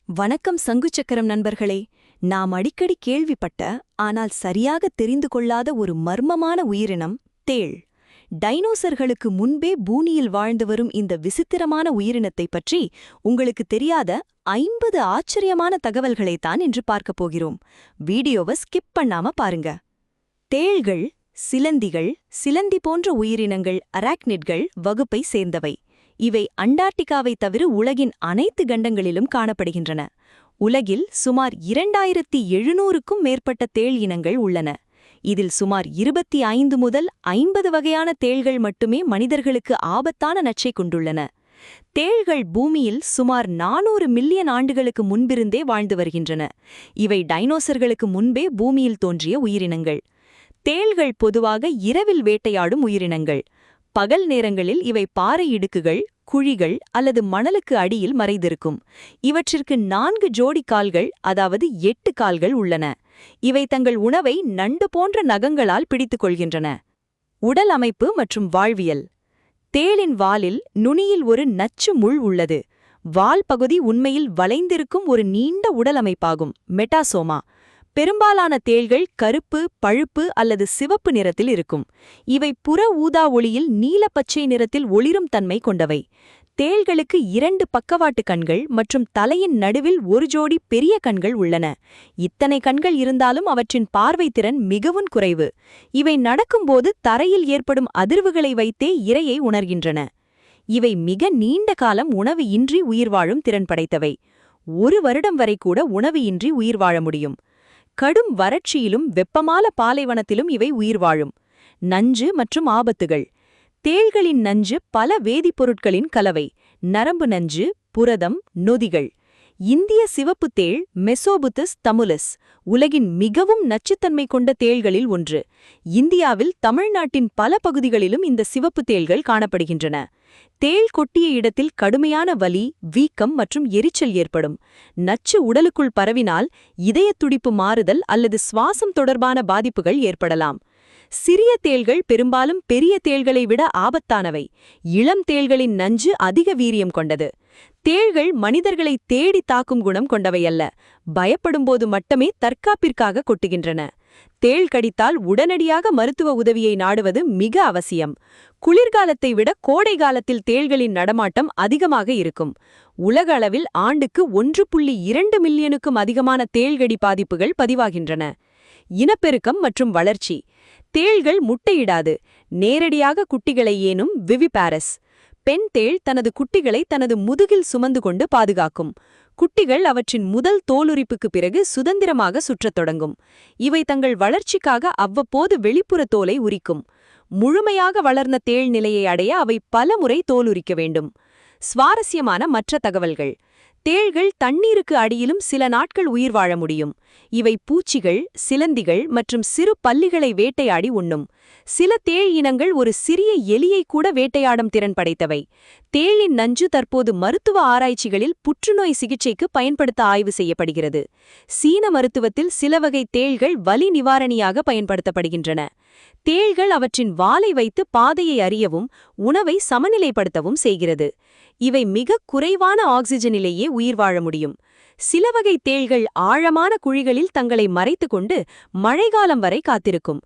வணக்கம் சங்குச்சக்கரம் நண்பர்களே. நாம் அடிக்கடி கேள்விப்பட்ட ஆனால் சரியாக தெரிந்து கொள்ளாத ஒரு மர்மமான உயிரினம் தேள். டைனோசர்களுக்கு முன்பே பூமியில் வாழ்ந்து வரும் இந்த விசித்திரமான உயிரினத்தைப் பற்றி உங்களுக்கு தெரியாத 50 ஆச்சரியமான தகவல்களைத்தான் இன்று பார்க்கப் போகிறோம். வீடியோவை ஸ்கிப் பண்ணாம பாருங்க. தேள்கள் சிலந்திகள், சிலந்தி போன்ற உயிரினங்கள் அராக்னிட்கள் வகுப்பை சேர்ந்தவை. இவை அண்டார்டிகாவை தவிர உலகின் அனைத்து கண்டங்களிலும் காணப்படுகின்றன. உலகில் சுமார் 2700க்கும் மேற்பட்ட தேள் இனங்கள் உள்ளன. இதில் சுமார் 25 முதல் 50 வகையான தேள்கள் மட்டுமே மனிதர்களுக்கு ஆபத்தான நச்சை கொண்டுள்ளன. தேள்கள் பூமியில் சுமார் 400 மில்லியன் ஆண்டுகளுக்கு முன்பிருந்தே வாழ்ந்து வருகின்றன. இவை டைனோசர்களுக்கு முன்பே பூமியில் தோன்றிய உயிரினங்கள். தேள்கள் பொதுவாக இரவில் வேட்டையாடும் உயிரினங்கள். பகல் நேரங்களில் இவை பாறை இடுக்குகள், குழிகள் அல்லது மணலுக்கு அடியில் மறைந்திருக்கும். இவற்றிற்கு 4 ஜோடி கால்கள், அதாவது 8 கால்கள் உள்ளன. இவை தங்கள் உணவை நண்டு போன்ற நகங்களால் பிடித்துக் கொள்கின்றன. உடல் அமைப்பு மற்றும் வாழ்வியல். தேளின் வாலில் நுனியில் ஒரு நச்சு முள் உள்ளது. வால் பகுதி உண்மையில் வளைந்திருக்கும் ஒரு நீண்ட உடல் அமைப்பாகும், மெட்டாசோமா. பெரும்பாலான தேள்கள் கருப்பு, பழுப்பு அல்லது சிவப்பு நிறத்தில் இருக்கும். இவை புற ஊதா ஒளியில் நீலப்பச்சை நிறத்தில் ஒளிரும் தன்மை கொண்டவை. தேள்களுக்கு 2 பக்கவாட்டு கண்கள் மற்றும் தலையின் நடுவில் ஒரு ஜோடி பெரிய கண்கள் உள்ளன. இத்தனை கண்கள் இருந்தாலும் அவற்றின் பார்வைத்திறன் மிகவும் குறைவு. இவை நடக்கும்போது தரையில் ஏற்படும் அதிர்வுகளை வைத்தே இரையை உணர்கின்றன. இவை மிக நீண்ட காலம் உணவு இன்றி உயிர் வாழும் திறன் படைத்தவை. 1 வருடம் வரை கூட உணவு இன்றி உயிர் வாழ முடியும். கடும் வறட்சியிலும் வெப்பமான பாலைவனத்திலும் இவை உயிர் வாழும். நஞ்சு மற்றும் ஆபத்துகள். தேள்களின் நஞ்சு பல வேதிப்பொருட்களின் கலவை. நரம்பு நஞ்சு, புரதம், நொதிகள். இந்திய சிவப்பு தேள் மெசோபுத்தஸ் தமுலஸ் உலகின் மிகவும் நச்சுத்தன்மை கொண்ட தேள்களில் ஒன்று. இந்தியாவில் தமிழ்நாட்டின் பல பகுதிகளிலும் இந்த சிவப்பு தேள்கள் காணப்படுகின்றன. தேள் கொட்டிய இடத்தில் கடுமையான வலி, வீக்கம் மற்றும் எரிச்சல் ஏற்படும். நச்சு உடலுக்குள் பரவினால் இதயத் துடிப்பு மாறுதல் அல்லது சுவாசம் தொடர்பான பாதிப்புகள் ஏற்படலாம். சிறிய தேள்கள் பெரும்பாலும் பெரிய தேள்களை விட ஆபத்தானவை. இளம் தேள்களின் நஞ்சு அதிக வீரியம் கொண்டது. தேள்கள் மனிதர்களை தேடி தாக்கும் குணம் கொண்டவையல்ல. பயப்படும்போது மட்டுமே தற்காப்பிற்காக கொட்டுகின்றன. தேள் கடித்தால் உடனடியாக மருத்துவ உதவியை நாடுவது மிக அவசியம். குளிர்காலத்தை விட கோடை காலத்தில் தேள்களின் நடமாட்டம் அதிகமாக இருக்கும். உலக அளவில் ஆண்டுக்கு 1.2 மில்லியனுக்கும் அதிகமான தேள்கடி பாதிப்புகள் பதிவாகின்றன. இனப்பெருக்கம் மற்றும் வளர்ச்சி. தேள்கள் முட்டையிடாது. நேரடியாக குட்டிகளை ஏனும் விவிபாரஸ். பெண் தேள் தனது குட்டிகளை தனது முதுகில் சுமந்து கொண்டு பாதுகாக்கும். குட்டிகள் அவற்றின் முதல் தோலுரிப்புக்கு பிறகு சுதந்திரமாக சுற்றத் தொடங்கும். இவை தங்கள் வளர்ச்சிக்காக அவ்வப்போது வெளிப்புற தோலை உரிக்கும். முழுமையாக வளர்ந்த தேள் நிலையை அடைய அவை பலமுறை தோலுரிக்க வேண்டும். சுவாரஸ்யமான மற்ற தகவல்கள். தேள்கள் தண்ணீருக்கு அடியிலும் சில நாட்கள் உயிர் வாழ முடியும். இவை பூச்சிகள், சிலந்திகள் மற்றும் சிறு பல்லிகளை வேட்டையாடி உண்ணும். சில தேள் இனங்கள் ஒரு சிறிய எலியை கூட வேட்டையாடும் திறன் படைத்தவை. தேளின் நஞ்சு தற்போது மருத்துவ ஆராய்ச்சிகளில் புற்றுநோய் சிகிச்சைக்கு பயன்படுத்த ஆய்வு செய்யப்படுகிறது. சீன மருத்துவத்தில் சில வகை தேள்கள் வலி நிவாரணியாக பயன்படுத்தப்படுகின்றன. தேள்கள் அவற்றின் வாலை வைத்து பாதையை அறியவும் உணவை சமநிலைப்படுத்தவும் செய்கிறது. இவை மிக குறைவான ஆக்சிஜனிலேயே உயிர் வாழ முடியும். சில வகை தேள்கள் ஆழமான குழிகளில் தங்களை மறைத்துக் கொண்டு மழைக்காலம் வரை காத்திருக்கும்.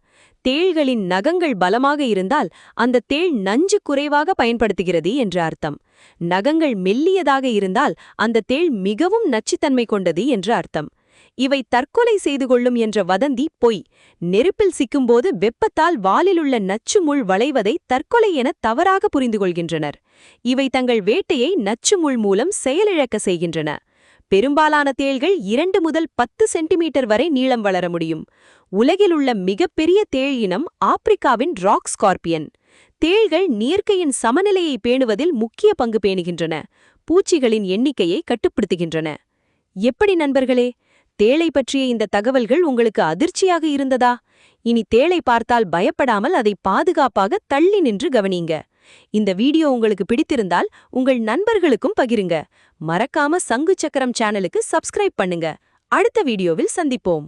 தேள்களின் நகங்கள் பலமாக இருந்தால் அந்த தேள் நஞ்சு குறைவாக பயன்படுத்துகிறது என்று அர்த்தம். நகங்கள் மெல்லியதாக இருந்தால் அந்த தேள் மிகவும் நச்சுத்தன்மை கொண்டது என்று அர்த்தம். இவை தற்கொலை செய்து கொள்ளும் என்ற வதந்தி பொய். நெருப்பில் சிக்கும்போது வெப்பத்தால் வாலிலுள்ள நச்சு முள் வளைவதை தற்கொலை என தவறாக புரிந்து கொள்கின்றனர். இவை தங்கள் வேட்டையை நச்சு முள் மூலம் செயலிழக்க செய்கின்றன. பெரும்பாலான தேள்கள் 2 முதல் 10 சென்டிமீட்டர் வரை நீளம் வளர முடியும். உலகில் உள்ள மிகப்பெரிய தேள் இனம் ஆப்பிரிக்காவின் ராக் ஸ்கார்பியன். தேள்கள் இயற்கையின் சமநிலையை பேணுவதில் முக்கிய பங்கு பேணுகின்றன. பூச்சிகளின் எண்ணிக்கையை கட்டுப்படுத்துகின்றன. எப்படி நண்பர்களே, தேளை பற்றிய இந்த தகவல்கள் உங்களுக்கு அதிர்ச்சியாக இருந்ததா? இனி தேளை பார்த்தால் பயப்படாமல் அதை பாதுகாப்பாக தள்ளி நின்று கவனிங்க. இந்த வீடியோ உங்களுக்கு பிடித்திருந்தால் உங்கள் நண்பர்களுக்கும் பகிருங்க. மறக்காம சங்கு சக்கரம் சேனலுக்கு சப்ஸ்கிரைப் பண்ணுங்க. அடுத்த வீடியோவில் சந்திப்போம்.